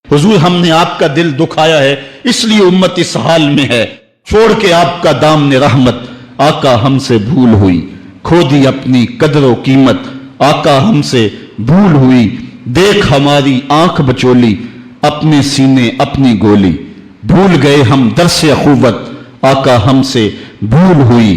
हुजूर हमने आपका दिल दुखाया है इसलिए उम्मत इस हाल में है, छोड़ के आपका दामने रहमत आका हमसे भूल हुई, खो दी अपनी कदर कीमत आका हमसे भूल हुई, देख हमारी आंख बचोली अपने सीने अपनी गोली, भूल गए हम दरसे अखुवत आका हमसे भूल हुई,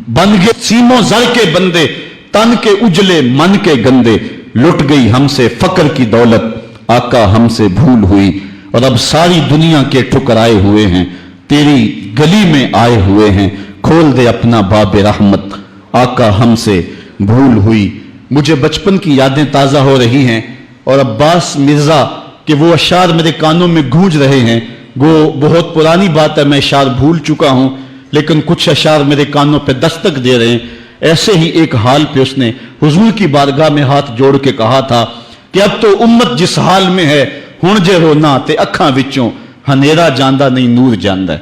बन गए सीनों जर के बंदे तन के उजले मन के गंदे, लुट गई हमसे फकर की दौलत आका हमसे भूल हुई, और अब सारी दुनिया के ठुकराए हुए हैं तेरी गली में आए हुए हैं, खोल दे अपना बाब रहमत आका हमसे भूल हुई। मुझे बचपन की यादें ताजा हो रही हैं और अब्बास मिर्जा के वो अशार मेरे कानों में गूंज रहे हैं। वो बहुत पुरानी बात है, मैं अशार भूल चुका हूं, लेकिन कुछ अशार मेरे कानों पे दस्तक दे रहे हैं। ऐसे ही एक हाल पे उसने हुजूर की बारगाह में हाथ जोड़ के कहा था कि अब तो उम्मत जिस हाल में है हुण जे रोना ते अखां विचों हनेरा जांदा नहीं नूर जांदा है।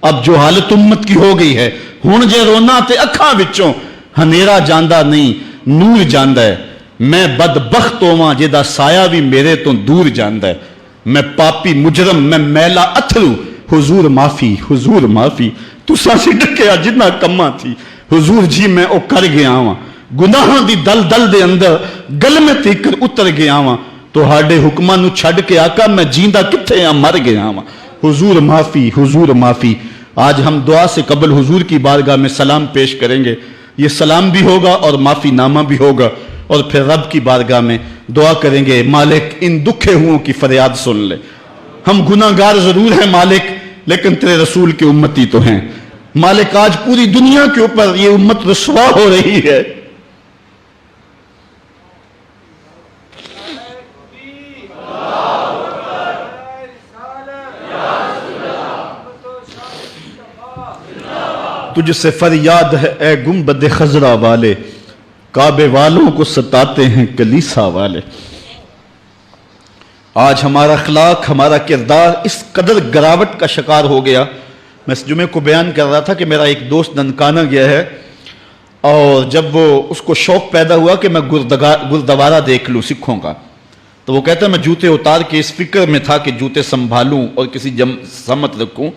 अब जो हालत उम्मत की हो गई है, हुण जे रोना ते अखां विचों हनेरा जांदा नहीं नूर जांदा है। मैं बदबख्त होवां जिहदा साया भी मेरे तो दूर जांदा है। मैं पापी मुजरम मैं मैला अथरू हुजूर माफी हुजूर माफी, तुसां सी डकिया जिन्ना कम्मा थी हुजूर जी मैं ओ कर गया वां, गुनाहां दी दल दल दे अंदर गलमे तीकर उतर गया वां, तुहाडे हुक्मां नूं छड्ड के आका मैं जींदा कित्थे आ मर गया वां, हुजूर माफी हुजूर माफी। आज हम दुआ से कबल हुजूर की बारगाह में सलाम पेश करेंगे। ये सलाम भी होगा और माफी नामा भी होगा, और फिर रब की बारगाह में दुआ करेंगे, मालिक इन दुखे हुओं की फरियाद सुन ले। हम गुनाहगार जरूर हैं मालिक, लेकिन तेरे रसूल की उम्मती तो हैं मालिक। आज पूरी दुनिया के ऊपर ये उम्मत रुसवा हो रही है। तुझसे फरियाद है ए गुंबद खजरा वाले, काबे वालों को सताते हैं कलीसा वाले। आज हमारा अखलाक हमारा किरदार इस कदर गिरावट का शिकार हो गया। मैं इस जुमे को बयान कर रहा था कि मेरा एक दोस्त ननकाना गया है, और जब वो उसको शौक पैदा हुआ कि मैं गुरुद्वारा देख लूँ सिखों का, तो वो कहता है मैं जूते उतार के इस फिक्र में था कि जूते संभालूं और किसी समत रखूं,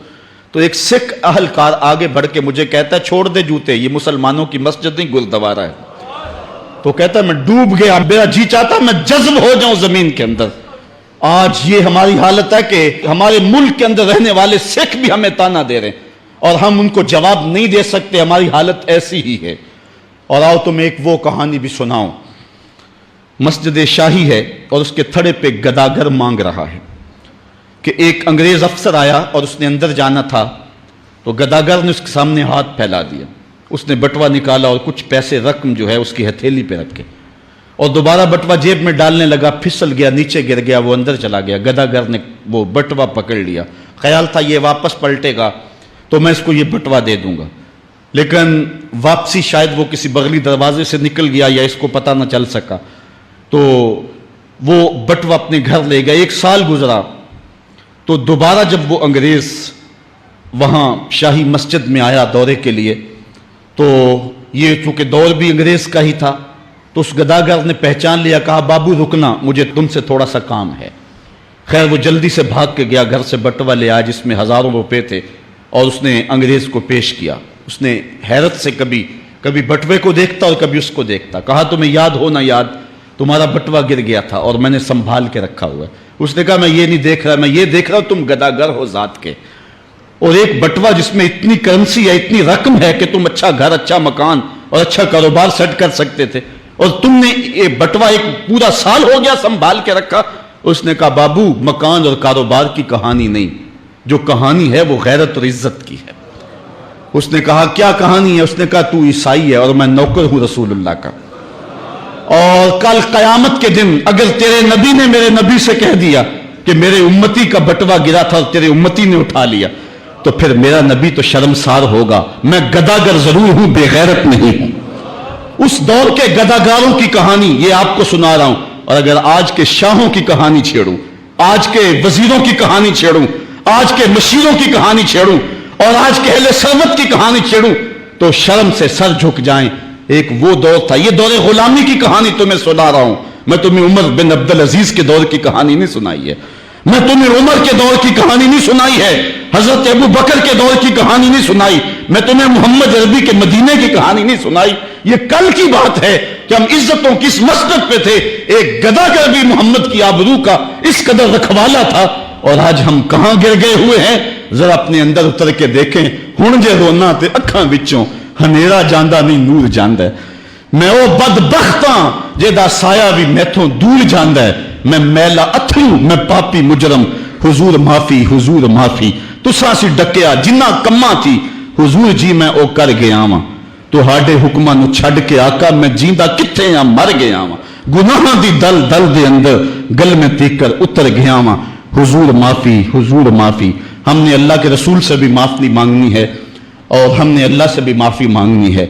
तो एक सिख अहलकार आगे बढ़ के मुझे कहता है छोड़ दे जूते, ये मुसलमानों की मस्जिद नहीं गुरुद्वारा है। तो कहता है मैं डूब गया, मेरा जी चाहता मैं जज्ब हो जाऊं जमीन के अंदर। आज ये हमारी हालत है कि हमारे मुल्क के अंदर रहने वाले सिख भी हमें ताना दे रहे हैं और हम उनको जवाब नहीं दे सकते। हमारी हालत ऐसी ही है। और आओ तुम्हें एक वो कहानी भी सुनाऊं। मस्जिद शाही है और उसके थड़े पे गदागर मांग रहा है कि एक अंग्रेज अफसर आया और उसने अंदर जाना था, तो गदागर ने उसके सामने हाथ फैला दिया। उसने बटवा निकाला और कुछ पैसे रकम जो है उसकी हथेली पे रखे और दोबारा बटवा जेब में डालने लगा, फिसल गया, नीचे गिर गया, वो अंदर चला गया। गदागर ने वो बटवा पकड़ लिया, ख्याल था ये वापस पलटेगा तो मैं इसको ये बटवा दे दूंगा, लेकिन वापसी शायद वो किसी बगली दरवाजे से निकल गया या इसको पता ना चल सका, तो वो बटवा अपने घर ले गया। 1 साल गुजरा तो दोबारा जब वो अंग्रेज वहां शाही मस्जिद में आया दौरे के लिए, तो ये चूंकि दौर भी अंग्रेज का ही था, तो उस गदागर ने पहचान लिया, कहा बाबू रुकना, मुझे तुमसे थोड़ा सा काम है। खैर वो जल्दी से भाग के गया, घर से बटवा ले आया जिसमें हजारों रुपए थे और उसने अंग्रेज को पेश किया। उसने हैरत से कभी कभी बटवे को देखता और कभी उसको देखता। कहा तुम्हें याद हो ना याद, तुम्हारा बटवा गिर गया था और मैंने संभाल के रखा हुआ है। उसने कहा मैं ये नहीं देख रहा, मैं ये देख रहा हूं तुम गदागर हो जात के, और एक बटवा जिसमें इतनी करेंसी है, इतनी रकम है कि तुम अच्छा घर, अच्छा मकान और अच्छा कारोबार सेट कर सकते थे, और तुमने ये बटवा एक पूरा साल हो गया संभाल के रखा। उसने कहा बाबू मकान और कारोबार की कहानी नहीं, जो कहानी है वो गैरत और इज्जत की है। उसने कहा क्या कहानी है? उसने कहा तू ईसाई है और मैं नौकर हूं रसूलुल्लाह का, और कल कयामत के दिन अगर तेरे नबी ने मेरे नबी से कह दिया कि मेरे उम्मती का बटवा गिरा था और तेरे उम्मती ने उठा लिया, तो फिर मेरा नबी तो शर्मसार होगा। मैं गदागर जरूर हूं, बेगैरत नहीं हूं। उस दौर के गदागारों की कहानी ये आपको सुना रहा हूं, और अगर आज के शाहों की कहानी छेड़ूं, आज के वजीरों की कहानी छेड़ूं, आज के मशीरों की कहानी छेड़ूं और आज के अहले सरवत की कहानी छेड़ूं, तो शर्म से सर झुक जाएं। एक वो दौर था, ये दौर गुलामी की कहानी तुम्हें सुना रहा हूं मैं, तुम्हें उमर बिन अब्दुल अजीज के दौर की कहानी नहीं सुनाई है। میں تمہیں عمر کے دور کی کہانی نہیں سنائی ہے، حضرت ابو بکر کے دور کی کہانی نہیں سنائی، میں تمہیں محمد عربی کے مدینے کی کہانی نہیں سنائی. یہ کل کی بات ہے کہ ہم عزتوں کس مسجد پہ تھے. ایک گداگر بھی محمد کی آبرو کا اس قدر رکھوالا تھا، اور آج ہم کہاں گر گئے ہوئے ہیں. ذرا اپنے اندر اتر کے دیکھیں. ہن جے رونا تے اکھاں وچوں ہنیرا جاندا نہیں نور جاندا ہے. میں او بدبختاں جیدا سایہ بھی میتھوں دور جاندا ہے. میں میلا اتھرو، میں پاپی مجرم، حضور معافی حضور معافی. تساں سی ڈکیا جنہ کماں تھی، حضور جی میں او کر گیا واں. تہاڈے حکماں نو چھڈ کے آقا میں جیندا کتھے ہاں، مر گیا واں. گناہاں دی دل دل دے اندر گل میں تیکر اتر گیا واں. حضور معافی حضور معافی. ہم نے اللہ کے رسول سے بھی معافی مانگنی ہے، اور ہم نے اللہ سے بھی معافی مانگنی ہے.